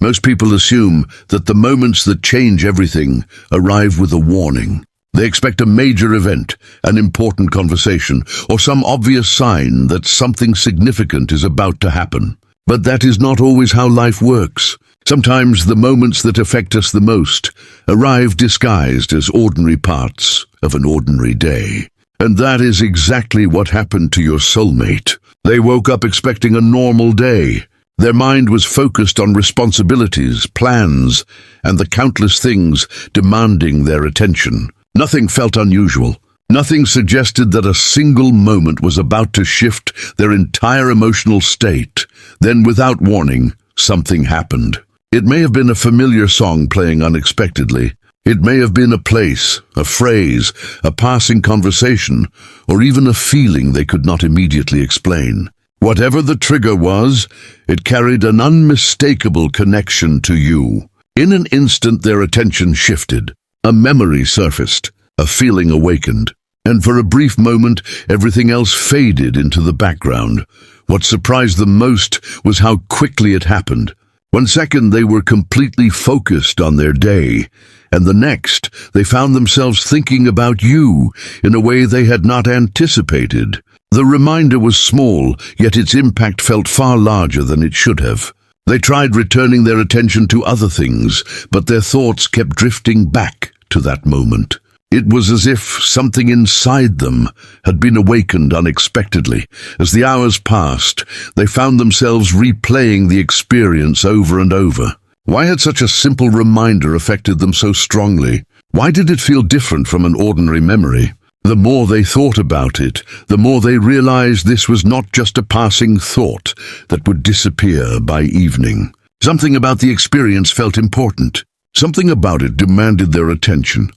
Most people assume that the moments that change everything arrive with a warning. They expect a major event, an important conversation, or some obvious sign that something significant is about to happen. But that is not always how life works. Sometimes the moments that affect us the most arrive disguised as ordinary parts of an ordinary day. And that is exactly what happened to your soulmate. They woke up expecting a normal day. Their mind was focused on responsibilities, plans, and the countless things demanding their attention. Nothing felt unusual. Nothing suggested that a single moment was about to shift their entire emotional state. Then, without warning, something happened. It may have been a familiar song playing unexpectedly. It may have been a place, a phrase, a passing conversation, or even a feeling they could not immediately explain. Whatever the trigger was, it carried an unmistakable connection to you. In an instant, their attention shifted. A memory surfaced, a feeling awakened, and for a brief moment, everything else faded into the background. What surprised them most was how quickly it happened. 1 second, they were completely focused on their day, and the next, they found themselves thinking about you in a way they had not anticipated. The reminder was small, yet its impact felt far larger than it should have. They tried returning their attention to other things, but their thoughts kept drifting back to that moment. It was as if something inside them had been awakened unexpectedly. As the hours passed, they found themselves replaying the experience over and over. Why had such a simple reminder affected them so strongly? Why did it feel different from an ordinary memory? The more they thought about it, the more they realized this was not just a passing thought that would disappear by evening. Something about the experience felt important. Something about it demanded their attention.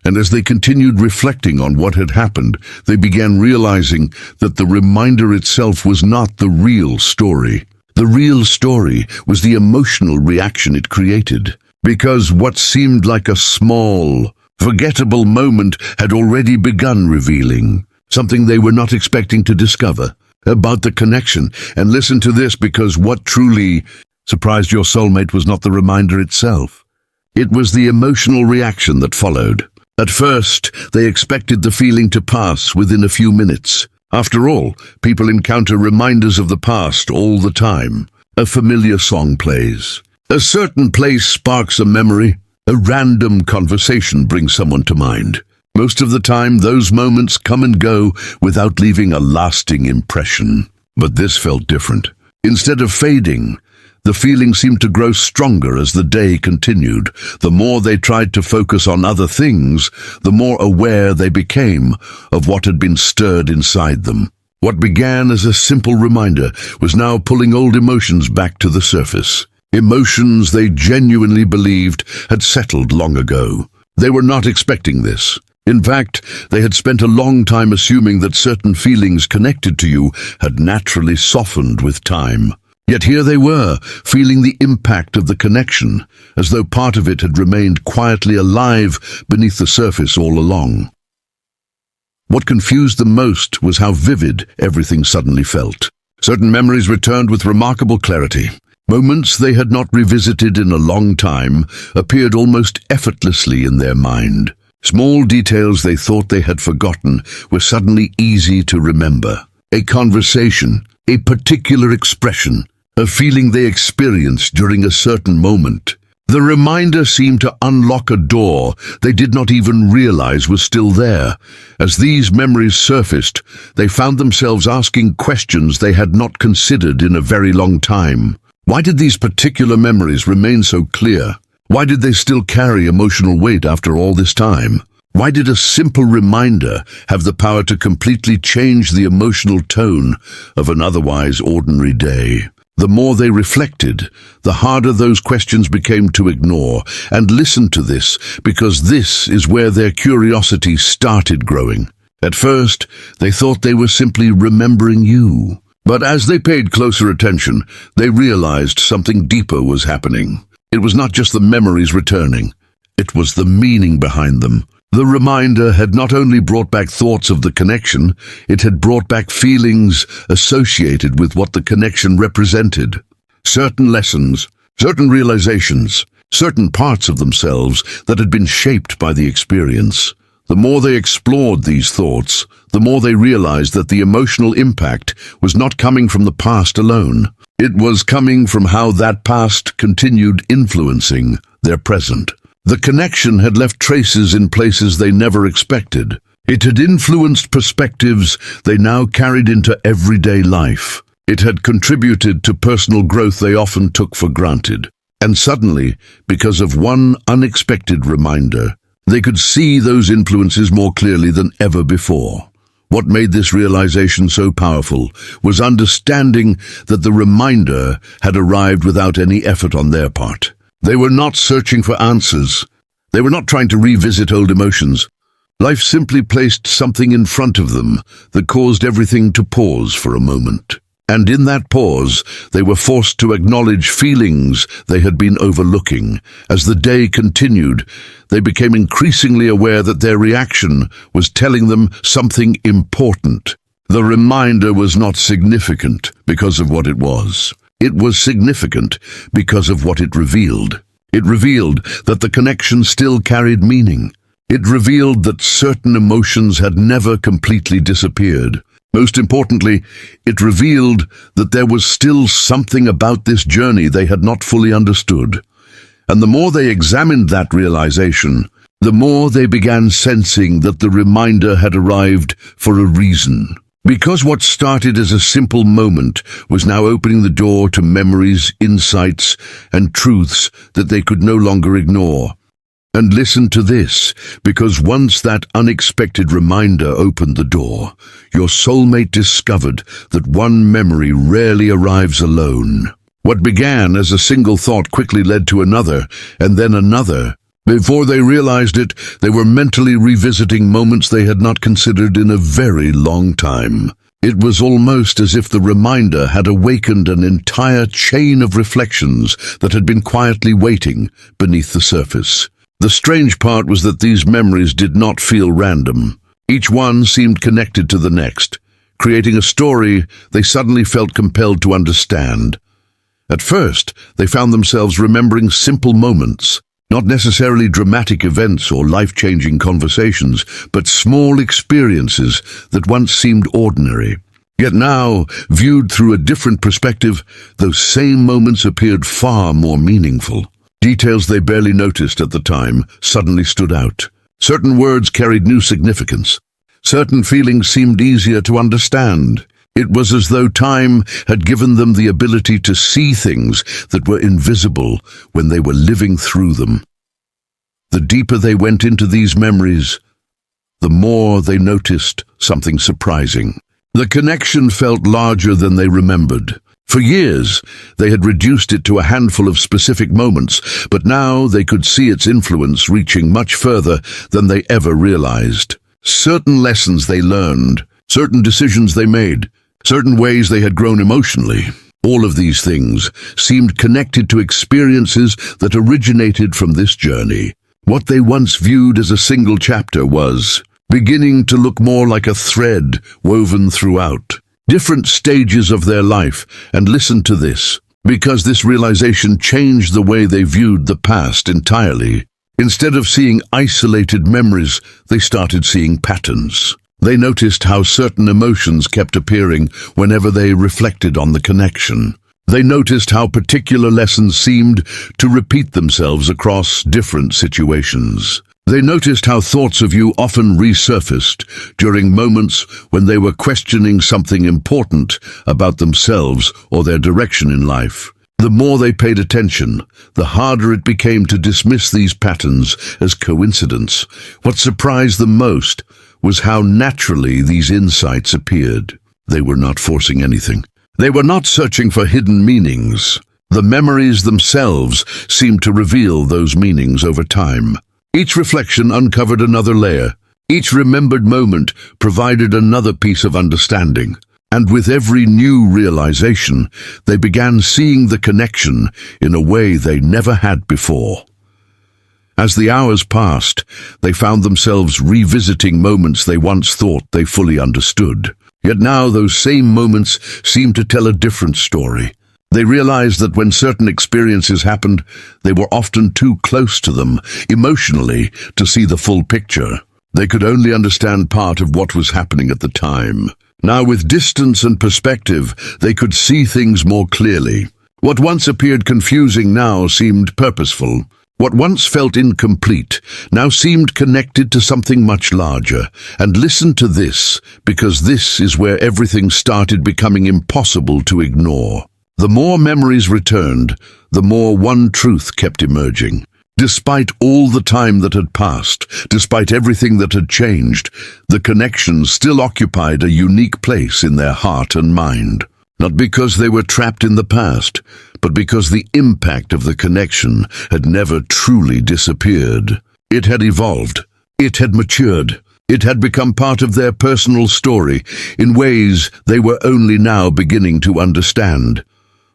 And as they continued reflecting on what had happened, they began realizing that the reminder itself was not the real story. The real story was the emotional reaction it created. Because what seemed like a small, forgettable moment had already begun revealing something they were not expecting to discover about the connection. And listen to this, because what truly surprised your soulmate was not the reminder itself. It was the emotional reaction that followed. At first, they expected the feeling to pass within a few minutes. After all, people encounter reminders of the past all the time. A familiar song plays. A certain place sparks a memory. A random conversation brings someone to mind. Most of the time, those moments come and go without leaving a lasting impression. But this felt different. Instead of fading, the feeling seemed to grow stronger as the day continued. The more they tried to focus on other things, the more aware they became of what had been stirred inside them. What began as a simple reminder was now pulling old emotions back to the surface. Emotions they genuinely believed had settled long ago. They were not expecting this. In fact, they had spent a long time assuming that certain feelings connected to you had naturally softened with time. Yet here they were, feeling the impact of the connection, as though part of it had remained quietly alive beneath the surface all along. What confused them most was how vivid everything suddenly felt. Certain memories returned with remarkable clarity. Moments they had not revisited in a long time appeared almost effortlessly in their mind. Small details they thought they had forgotten were suddenly easy to remember. A conversation, a particular expression, a feeling they experienced during a certain moment. The reminder seemed to unlock a door they did not even realize was still there. As these memories surfaced, they found themselves asking questions they had not considered in a very long time. Why did these particular memories remain so clear? Why did they still carry emotional weight after all this time? Why did a simple reminder have the power to completely change the emotional tone of an otherwise ordinary day? The more they reflected, the harder those questions became to ignore. And listen to this, because this is where their curiosity started growing. At first, they thought they were simply remembering you. But as they paid closer attention, they realized something deeper was happening. It was not just the memories returning. It was the meaning behind them. The reminder had not only brought back thoughts of the connection, it had brought back feelings associated with what the connection represented. Certain lessons, certain realizations, certain parts of themselves that had been shaped by the experience. The more they explored these thoughts, the more they realized that the emotional impact was not coming from the past alone. It was coming from how that past continued influencing their present. The connection had left traces in places they never expected. It had influenced perspectives they now carried into everyday life. It had contributed to personal growth they often took for granted. And suddenly, because of one unexpected reminder, they could see those influences more clearly than ever before. What made this realization so powerful was understanding that the reminder had arrived without any effort on their part. They were not searching for answers. They were not trying to revisit old emotions. Life simply placed something in front of them that caused everything to pause for a moment. And in that pause, they were forced to acknowledge feelings they had been overlooking. As the day continued, they became increasingly aware that their reaction was telling them something important. The reminder was not significant because of what it was. It was significant because of what it revealed. It revealed that the connection still carried meaning. It revealed that certain emotions had never completely disappeared. Most importantly, it revealed that there was still something about this journey they had not fully understood. And the more they examined that realization, the more they began sensing that the reminder had arrived for a reason. Because what started as a simple moment was now opening the door to memories, insights, and truths that they could no longer ignore. And listen to this, because once that unexpected reminder opened the door, your soulmate discovered that one memory rarely arrives alone. What began as a single thought quickly led to another, and then another. Before they realized it, they were mentally revisiting moments they had not considered in a very long time. It was almost as if the reminder had awakened an entire chain of reflections that had been quietly waiting beneath the surface. The strange part was that these memories did not feel random. Each one seemed connected to the next, creating a story they suddenly felt compelled to understand. At first, they found themselves remembering simple moments, not necessarily dramatic events or life-changing conversations, but small experiences that once seemed ordinary. Yet now, viewed through a different perspective, those same moments appeared far more meaningful. Details they barely noticed at the time suddenly stood out. Certain words carried new significance. Certain feelings seemed easier to understand. It was as though time had given them the ability to see things that were invisible when they were living through them. The deeper they went into these memories, the more they noticed something surprising. The connection felt larger than they remembered. For years, they had reduced it to a handful of specific moments, but now they could see its influence reaching much further than they ever realized. Certain lessons they learned, certain decisions they made, certain ways they had grown emotionally. All of these things seemed connected to experiences that originated from this journey. What they once viewed as a single chapter was beginning to look more like a thread woven throughout different stages of their life. And listen to this, because this realization changed the way they viewed the past entirely. Instead of seeing isolated memories, they started seeing patterns. They noticed how certain emotions kept appearing whenever they reflected on the connection. They noticed how particular lessons seemed to repeat themselves across different situations. They noticed how thoughts of you often resurfaced during moments when they were questioning something important about themselves or their direction in life. The more they paid attention, the harder it became to dismiss these patterns as coincidence. What surprised them most was how naturally these insights appeared. They were not forcing anything. They were not searching for hidden meanings. The memories themselves seemed to reveal those meanings over time. Each reflection uncovered another layer. Each remembered moment provided another piece of understanding. And with every new realization, they began seeing the connection in a way they never had before. As the hours passed, they found themselves revisiting moments they once thought they fully understood. Yet now those same moments seemed to tell a different story. They realized that when certain experiences happened, they were often too close to them, emotionally, to see the full picture. They could only understand part of what was happening at the time. Now, with distance and perspective, they could see things more clearly. What once appeared confusing now seemed purposeful. What once felt incomplete now seemed connected to something much larger. And listen to this, because this is where everything started becoming impossible to ignore. The more memories returned, the more one truth kept emerging. Despite all the time that had passed, despite everything that had changed, the connections still occupied a unique place in their heart and mind. Not because they were trapped in the past, but because the impact of the connection had never truly disappeared. It had evolved. It had matured. It had become part of their personal story in ways they were only now beginning to understand.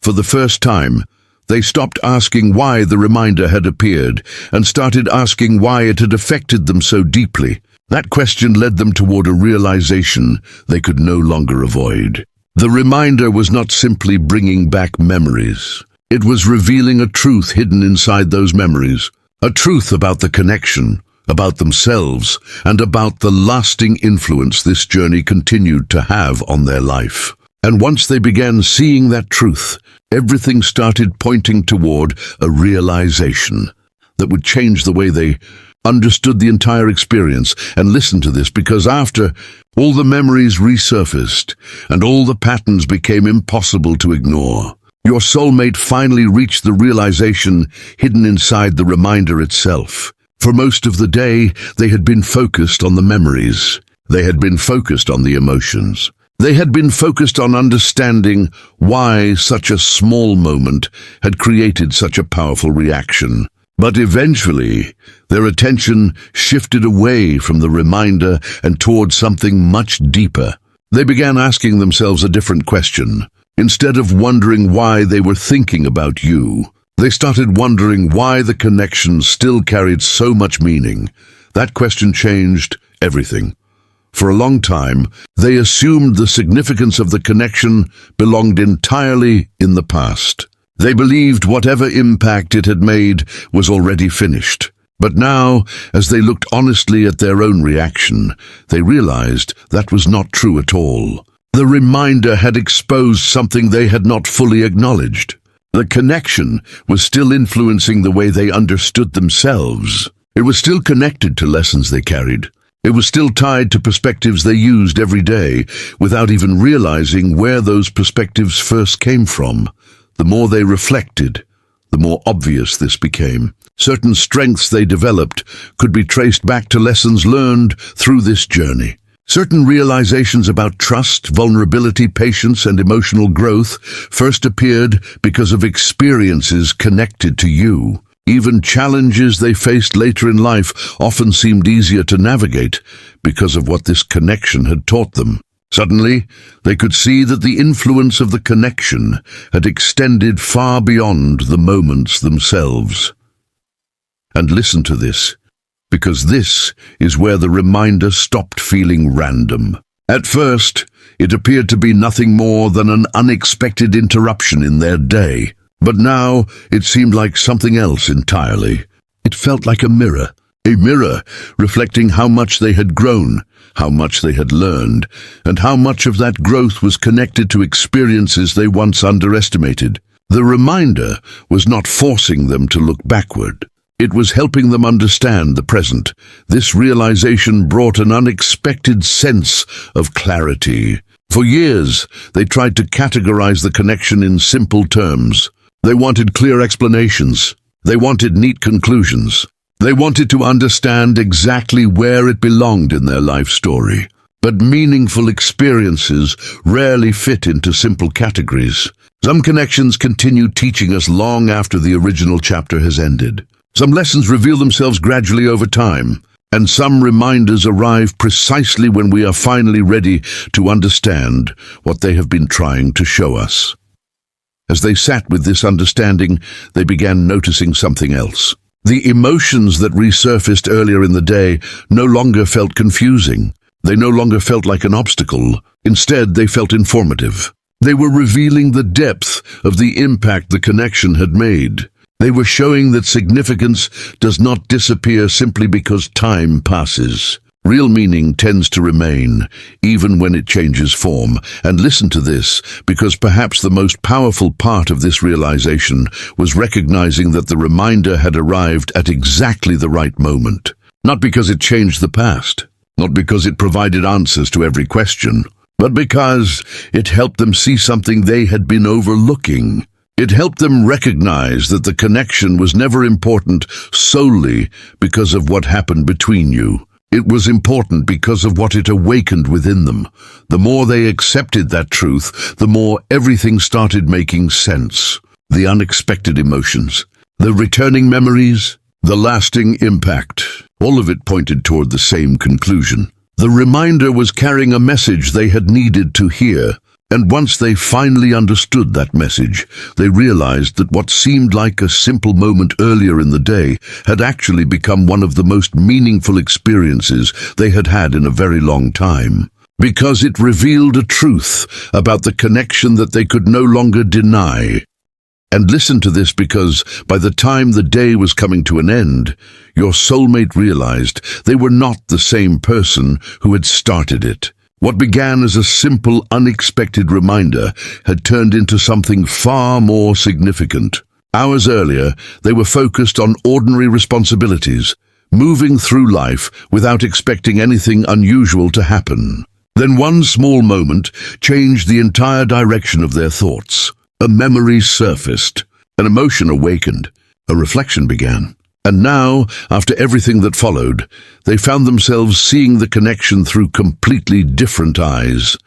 For the first time, they stopped asking why the reminder had appeared and started asking why it had affected them so deeply. That question led them toward a realization they could no longer avoid. The reminder was not simply bringing back memories. It was revealing a truth hidden inside those memories, a truth about the connection, about themselves, and about the lasting influence this journey continued to have on their life. And once they began seeing that truth, everything started pointing toward a realization that would change the way they understood the entire experience. And listen to this, because after all the memories resurfaced and all the patterns became impossible to ignore, your soulmate finally reached the realization hidden inside the reminder itself. For most of the day, they had been focused on the memories. They had been focused on the emotions. They had been focused on understanding why such a small moment had created such a powerful reaction. But eventually, their attention shifted away from the reminder and towards something much deeper. They began asking themselves a different question. Instead of wondering why they were thinking about you, they started wondering why the connection still carried so much meaning. That question changed everything. For a long time, they assumed the significance of the connection belonged entirely in the past. They believed whatever impact it had made was already finished. But now, as they looked honestly at their own reaction, they realized that was not true at all. The reminder had exposed something they had not fully acknowledged. The connection was still influencing the way they understood themselves. It was still connected to lessons they carried. It was still tied to perspectives they used every day, without even realizing where those perspectives first came from. The more they reflected, the more obvious this became. Certain strengths they developed could be traced back to lessons learned through this journey. Certain realizations about trust, vulnerability, patience, and emotional growth first appeared because of experiences connected to you. Even challenges they faced later in life often seemed easier to navigate because of what this connection had taught them. Suddenly, they could see that the influence of the connection had extended far beyond the moments themselves. And listen to this, because this is where the reminder stopped feeling random. At first, it appeared to be nothing more than an unexpected interruption in their day. But now, it seemed like something else entirely. It felt like a mirror reflecting how much they had grown, how much they had learned, and how much of that growth was connected to experiences they once underestimated. The reminder was not forcing them to look backward. It was helping them understand the present. This realization brought an unexpected sense of clarity. For years, they tried to categorize the connection in simple terms. They wanted clear explanations. They wanted neat conclusions. They wanted to understand exactly where it belonged in their life story. But meaningful experiences rarely fit into simple categories. Some connections continue teaching us long after the original chapter has ended. Some lessons reveal themselves gradually over time, and some reminders arrive precisely when we are finally ready to understand what they have been trying to show us. As they sat with this understanding, they began noticing something else. The emotions that resurfaced earlier in the day no longer felt confusing. They no longer felt like an obstacle. Instead, they felt informative. They were revealing the depth of the impact the connection had made. They were showing that significance does not disappear simply because time passes. Real meaning tends to remain, even when it changes form. And listen to this, because perhaps the most powerful part of this realization was recognizing that the reminder had arrived at exactly the right moment. Not because it changed the past, not because it provided answers to every question, but because it helped them see something they had been overlooking. It helped them recognize that the connection was never important solely because of what happened between you. It was important because of what it awakened within them. The more they accepted that truth, the more everything started making sense. The unexpected emotions, the returning memories, the lasting impact, all of it pointed toward the same conclusion. The reminder was carrying a message they had needed to hear. And once they finally understood that message, they realized that what seemed like a simple moment earlier in the day had actually become one of the most meaningful experiences they had had in a very long time. Because it revealed a truth about the connection that they could no longer deny. And listen to this, because by the time the day was coming to an end, your soulmate realized they were not the same person who had started it. What began as a simple, unexpected reminder had turned into something far more significant. Hours earlier, they were focused on ordinary responsibilities, moving through life without expecting anything unusual to happen. Then one small moment changed the entire direction of their thoughts. A memory surfaced, an emotion awakened, a reflection began. And now, after everything that followed, they found themselves seeing the connection through completely different eyes.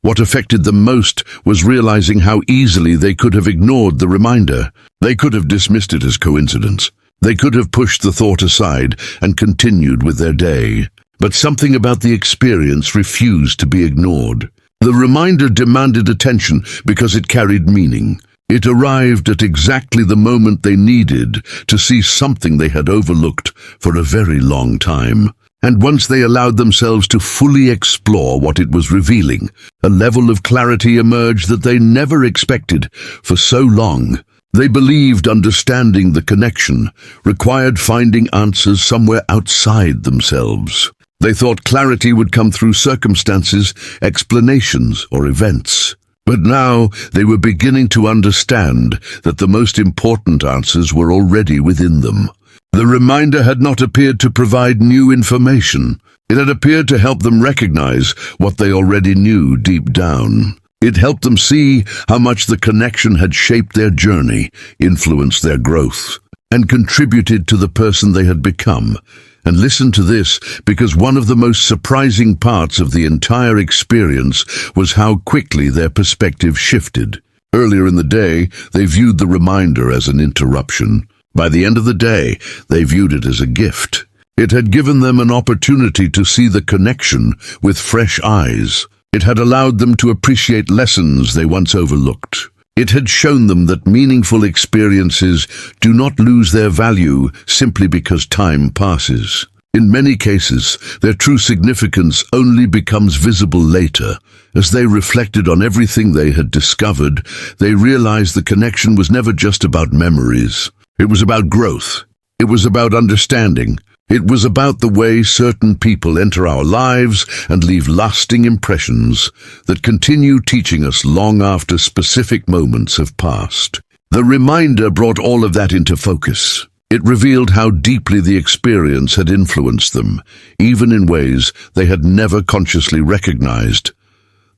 What affected them most was realizing how easily they could have ignored the reminder. They could have dismissed it as coincidence. They could have pushed the thought aside and continued with their day. But something about the experience refused to be ignored. The reminder demanded attention because it carried meaning. It arrived at exactly the moment they needed to see something they had overlooked for a very long time. And once they allowed themselves to fully explore what it was revealing, a level of clarity emerged that they never expected. For so long, they believed understanding the connection required finding answers somewhere outside themselves. They thought clarity would come through circumstances, explanations, or events. But now they were beginning to understand that the most important answers were already within them. The reminder had not appeared to provide new information. It had appeared to help them recognize what they already knew deep down. It helped them see how much the connection had shaped their journey, influenced their growth, and contributed to the person they had become. And listen to this, because one of the most surprising parts of the entire experience was how quickly their perspective shifted. Earlier in the day, they viewed the reminder as an interruption. By the end of the day, they viewed it as a gift. It had given them an opportunity to see the connection with fresh eyes. It had allowed them to appreciate lessons they once overlooked. It had shown them that meaningful experiences do not lose their value simply because time passes. In many cases, their true significance only becomes visible later. As they reflected on everything they had discovered, they realized the connection was never just about memories. It was about growth. It was about understanding. It was about the way certain people enter our lives and leave lasting impressions that continue teaching us long after specific moments have passed. The reminder brought all of that into focus. It revealed how deeply the experience had influenced them, even in ways they had never consciously recognized.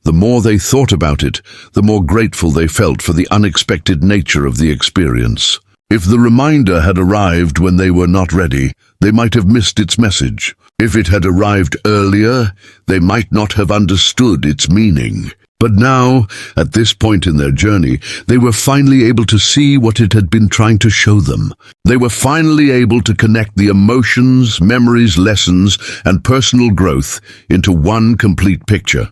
The more they thought about it, the more grateful they felt for the unexpected nature of the experience. If the reminder had arrived when they were not ready, they might have missed its message. If it had arrived earlier, they might not have understood its meaning. But now, at this point in their journey, they were finally able to see what it had been trying to show them. They were finally able to connect the emotions, memories, lessons, and personal growth into one complete picture.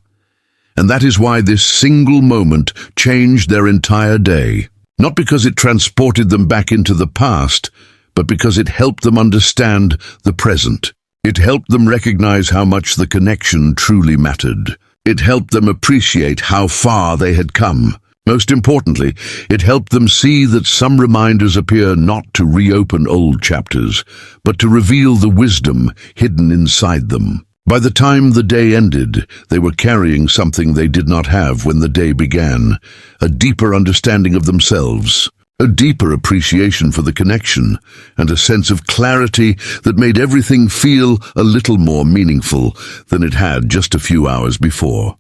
And that is why this single moment changed their entire day. Not because it transported them back into the past, but because it helped them understand the present. It helped them recognize how much the connection truly mattered. It helped them appreciate how far they had come. Most importantly, it helped them see that some reminders appear not to reopen old chapters, but to reveal the wisdom hidden inside them. By the time the day ended, they were carrying something they did not have when the day began, a deeper understanding of themselves, a deeper appreciation for the connection, and a sense of clarity that made everything feel a little more meaningful than it had just a few hours before.